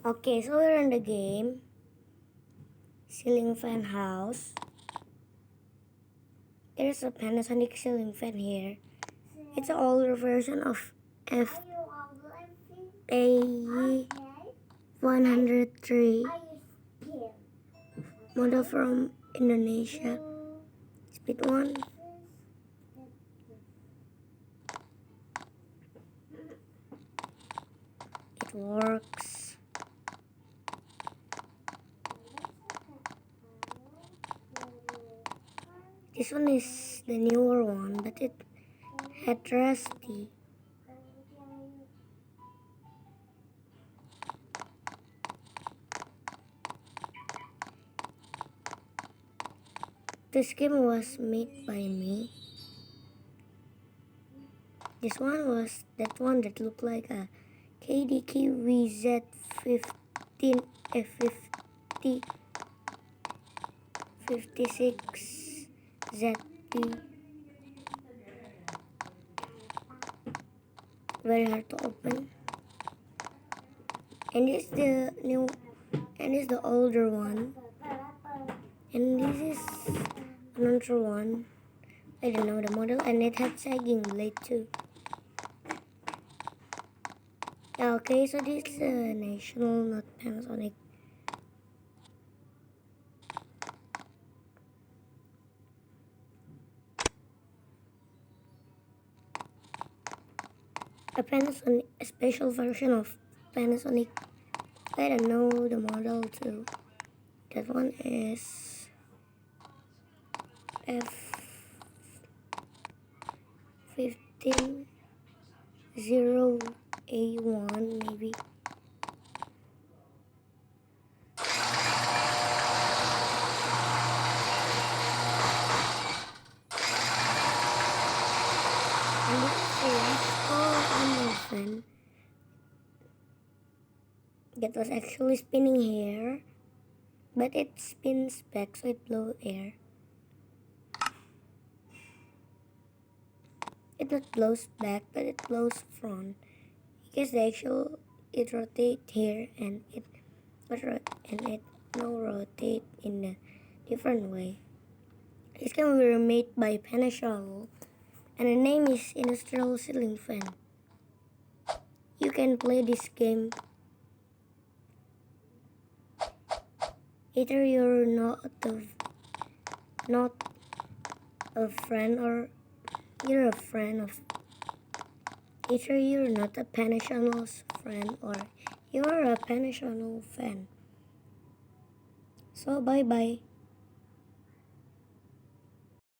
Okay, so we're in the game ceiling fan house. There's a Panasonic ceiling fan here. It's an older version of FA103 model from Indonesia. Speed 1. It works. This one is the newer one, but it had rusty. This game was made by me. This one was that one that looked like a KDK VZ15 F50 56 ZP. Very hard to open. And this is the new, and this is the older one. And this is another one. I don't know the model, and it had sagging blade too. Okay, so this is National, not Panasonic. A special version of Panasonic. I don't know the model too. That one is F150A1 maybe. And this is fan that was actually spinning here, but it spins back so it blows air. It not blows back, but it blows front. Because the actual it rotate here and it now rotate in a different way. This can be made by Panasonic, and the name is Industrial Ceiling Fan. You can play this game either you're not a friend or you're a friend of. Either you're not a Panasonic friend or you're a Panasonic fan. So bye bye.